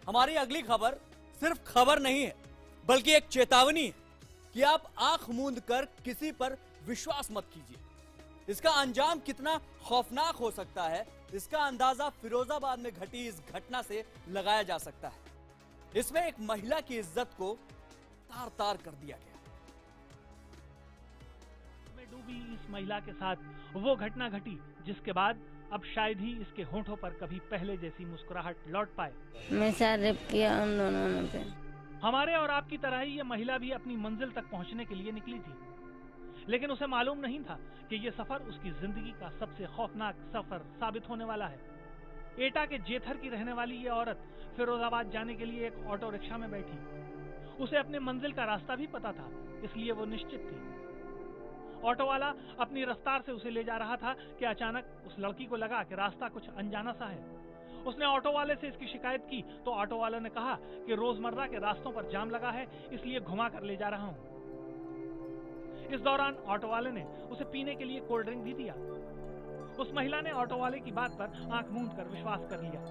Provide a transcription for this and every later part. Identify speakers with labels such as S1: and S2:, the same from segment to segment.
S1: हमारी अगली खबर सिर्फ खबर नहीं है, बल्कि एक चेतावनी है कि आप आंख मूंद कर किसी पर विश्वास मत कीजिए। इसका अंजाम कितना खौफनाक हो सकता है, इसका अंदाजा फिरोजाबाद में घटी इस घटना से लगाया जा सकता है। इसमें एक महिला की इज्जत को तार तार कर दिया गया।
S2: में डूबी इस महिला के साथ वो घटना घटी जिसके बाद अब शायद ही इसके होठों पर कभी पहले जैसी मुस्कुराहट लौट पाए।
S3: मैं साथ रेप किया उन दोनों ने पे।
S2: हमारे और आपकी तरह ही ये महिला भी अपनी मंजिल तक पहुंचने के लिए निकली थी, लेकिन उसे मालूम नहीं था कि ये सफर उसकी जिंदगी का सबसे खौफनाक सफर साबित होने वाला है। एटा के जेथर की रहने वाली ये औरत फिरोजाबाद जाने के लिए एक ऑटो रिक्शा में बैठी। उसे अपने मंजिल का रास्ता भी पता था, इसलिए वो निश्चित थी। ऑटो वाला अपनी रफ्तार से उसे ले जा रहा था कि अचानक उस लड़की को लगा कि रास्ता कुछ अनजाना सा है। उसने ऑटो वाले से इसकी शिकायत की तो ऑटो वाले ने कहा कि रोजमर्रा के रास्तों पर जाम लगा है, इसलिए घुमा कर ले जा रहा हूं। इस दौरान ऑटो वाले ने उसे पीने के लिए कोल्ड ड्रिंक भी दिया। उस महिला ने ऑटो वाले की बात पर आंख मूंद कर विश्वास कर लिया।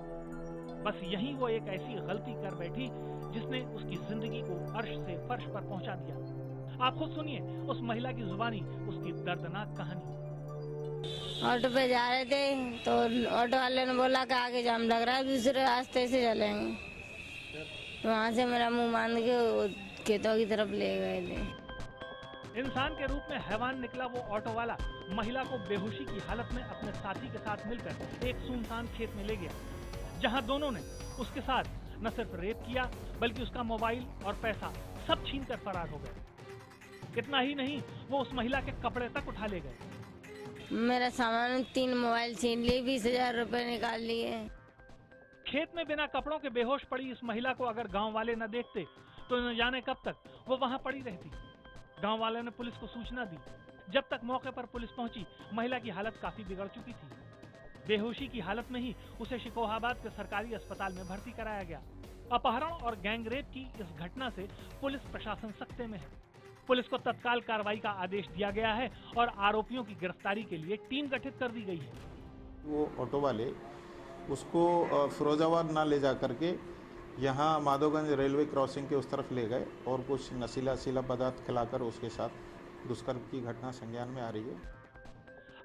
S2: बस यहीं वो एक ऐसी गलती कर बैठी जिसने उसकी जिंदगी को अर्श से फर्श पर पहुंचा दिया। आप खुद सुनिए उस महिला की जुबानी उसकी दर्दनाक कहानी।
S3: ऑटो पे जा रहे थे तो ऑटो वाले ने बोला कि आगे जाम लग रहा है, दूसरे रास्ते से चलेंगे। तो वहाँ से मेरा मुंह बांध के खेतों की तरफ ले गए थे।
S2: इंसान के रूप में हैवान निकला वो ऑटो वाला महिला को बेहोशी की हालत में अपने साथी के साथ मिलकर एक सुनसान खेत में ले गया, जहां दोनों ने उसके साथ न सिर्फ रेप किया बल्कि उसका मोबाइल और पैसा सब छीन कर फरार हो गए। इतना ही नहीं, वो उस महिला के कपड़े तक उठा ले गए।
S3: मेरा सामान 3 मोबाइल छीन लिए, 20,000 रुपए निकाल लिए।
S2: खेत में बिना कपड़ों के बेहोश पड़ी इस महिला को अगर गांव वाले न देखते तो न जाने कब तक वो वहां पड़ी रहती। गांव वाले ने पुलिस को सूचना दी। जब तक मौके पर पुलिस पहुंची, महिला की हालत काफी बिगड़ चुकी थी। बेहोशी की हालत में ही उसे शिकोहाबाद के सरकारी अस्पताल में भर्ती कराया गया। अपहरण और गैंगरेप की इस घटना से पुलिस प्रशासन सख्ते में है। पुलिस को तत्काल कार्रवाई का आदेश दिया गया है और आरोपियों की गिरफ्तारी के लिए टीम गठित कर दी गई है।
S4: वो ऑटो वाले उसको फिरोजाबाद ना ले जा करके यहाँ माधोगंज रेलवे क्रॉसिंग के उस तरफ ले गए और कुछ नशीला पदार्थ खिलाकर उसके साथ दुष्कर्म की घटना संज्ञान में आ रही है।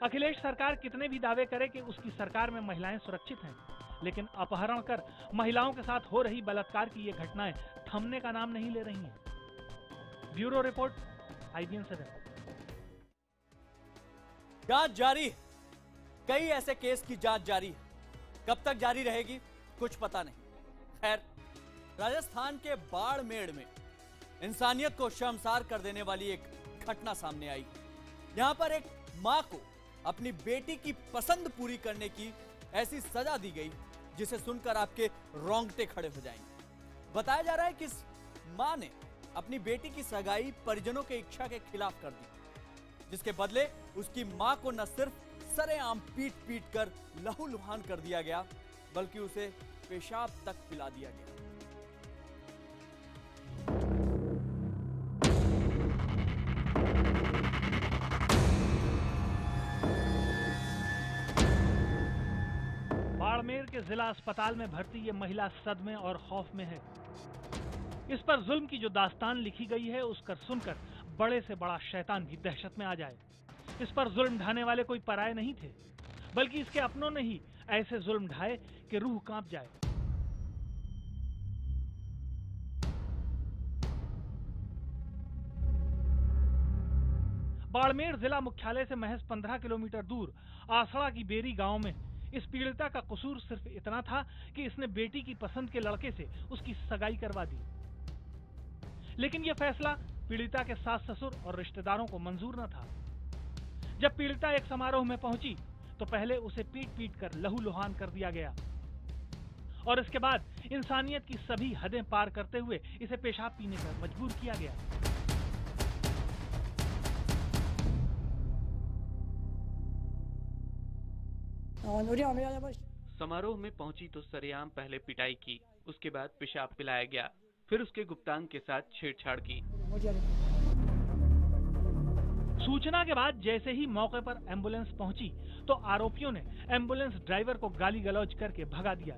S2: अखिलेश सरकार कितने भी दावे करे कि उसकी सरकार में महिलाएं सुरक्षित हैं, लेकिन अपहरण कर महिलाओं के साथ हो रही बलात्कार की ये घटनाएं थमने का नाम नहीं ले रही हैं। Bureau report, IBN 7।
S1: जांच जारी है, कई ऐसे केस की जांच जारी है। कब तक जारी रहेगी कुछ पता नहीं। खैर, राजस्थान के बाड़मेर में इंसानियत को शर्मसार कर देने वाली एक घटना सामने आई। यहां पर एक मां को अपनी बेटी की पसंद पूरी करने की ऐसी सजा दी गई जिसे सुनकर आपके रोंगटे खड़े हो जाएंगे। बताया जा रहा है कि इस मां ने अपनी बेटी की सगाई परिजनों के इच्छा के खिलाफ कर दी, जिसके बदले उसकी मां को न सिर्फ सरेआम पीट पीट कर लहूलुहान कर दिया गया, बल्कि उसे पेशाब तक पिला दिया गया।
S2: बाड़मेर के जिला अस्पताल में भर्ती ये महिला सदमे और खौफ में है। इस पर जुल्म की जो दास्तान लिखी गई है उसकर सुनकर बड़े से बड़ा शैतान भी दहशत में आ जाए। इस पर जुल्म ढाने वाले कोई पराये नहीं थे, बल्कि इसके अपनों ने ही ऐसे जुल्म ढाए कि रूह कांप जाए। बाड़मेर जिला मुख्यालय से महज 15 किलोमीटर दूर आसड़ा की बेरी गांव में इस पीड़िता का कसूर सिर्फ इतना था कि इसने बेटी की पसंद के लड़के से उसकी सगाई करवा दी। लेकिन यह फैसला पीड़िता के सास ससुर और रिश्तेदारों को मंजूर न था। जब पीड़िता एक समारोह में पहुंची तो पहले उसे पीट पीट कर लहूलुहान कर दिया गया और इसके बाद इंसानियत की सभी हदें पार करते हुए इसे पेशाब पीने पर मजबूर किया गया।
S5: समारोह में पहुंची तो सरेआम पहले पिटाई की, उसके बाद पेशाब पिलाया गया, फिर उसके गुप्तांग के साथ छेड़छाड़ की।
S2: सूचना के बाद जैसे ही मौके पर एम्बुलेंस पहुंची तो आरोपियों ने एम्बुलेंस ड्राइवर को गाली गलौज करके भगा दिया।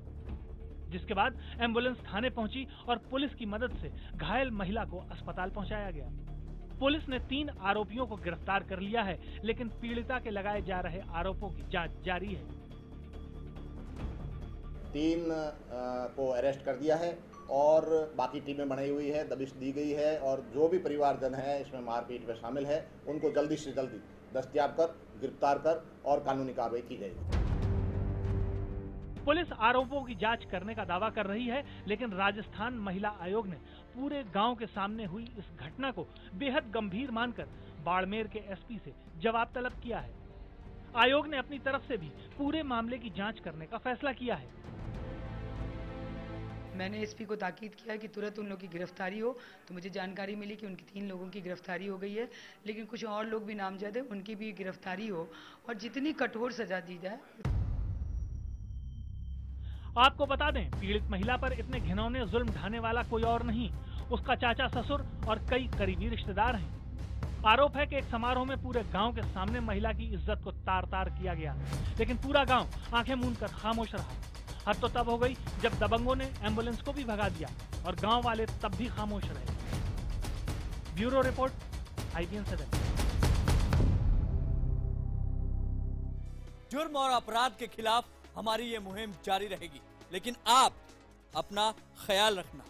S2: जिसके बाद एम्बुलेंस थाने पहुंची और पुलिस की मदद से घायल महिला को अस्पताल पहुंचाया गया। पुलिस ने 3 आरोपियों को गिरफ्तार कर लिया है, लेकिन पीड़िता के लगाए जा रहे आरोपों की जांच जारी है।
S6: 3 को अरेस्ट कर दिया है और बाकी टीमें बनाई हुई है, दबिश दी गई है और जो भी परिवारजन है इसमें मारपीट में शामिल है उनको जल्दी से जल्दी दस्तयाब कर, गिरफ्तार कर और कानूनी कार्रवाई की जाएगी।
S2: पुलिस आरोपों की जांच करने का दावा कर रही है, लेकिन राजस्थान महिला आयोग ने पूरे गांव के सामने हुई इस घटना को बेहद गंभीर मानकर बाड़मेर के एसपी से जवाब तलब किया है। आयोग ने अपनी तरफ से भी पूरे मामले की जांच करने का फैसला किया है।
S7: मैंने एसपी को ताकीद किया कि तुरंत उन लोगों की गिरफ्तारी हो, तो मुझे जानकारी मिली कि उनकी 3 लोगों की गिरफ्तारी हो गई है, लेकिन कुछ और लोग भी नामजद है, उनकी भी गिरफ्तारी हो और जितनी कठोर सजा दी जाए।
S2: आपको बता दें, पीड़ित महिला पर इतने घिनौने जुल्म ढाने वाला कोई और नहीं, उसका चाचा ससुर और कई करीबी रिश्तेदार हैं। आरोप है कि एक समारोह में पूरे गांव के सामने महिला की इज्जत को तार-तार किया गया, लेकिन पूरा गांव आंखें मूंद कर खामोश रहा। हद तो तब हो गई जब दबंगों ने एम्बुलेंस को भी भगा दिया और गांव वाले तब भी खामोश रहे। Bureau report, IBN 7।
S1: जुर्म और अपराध के खिलाफ हमारी ये मुहिम जारी रहेगी, लेकिन आप अपना ख्याल रखना।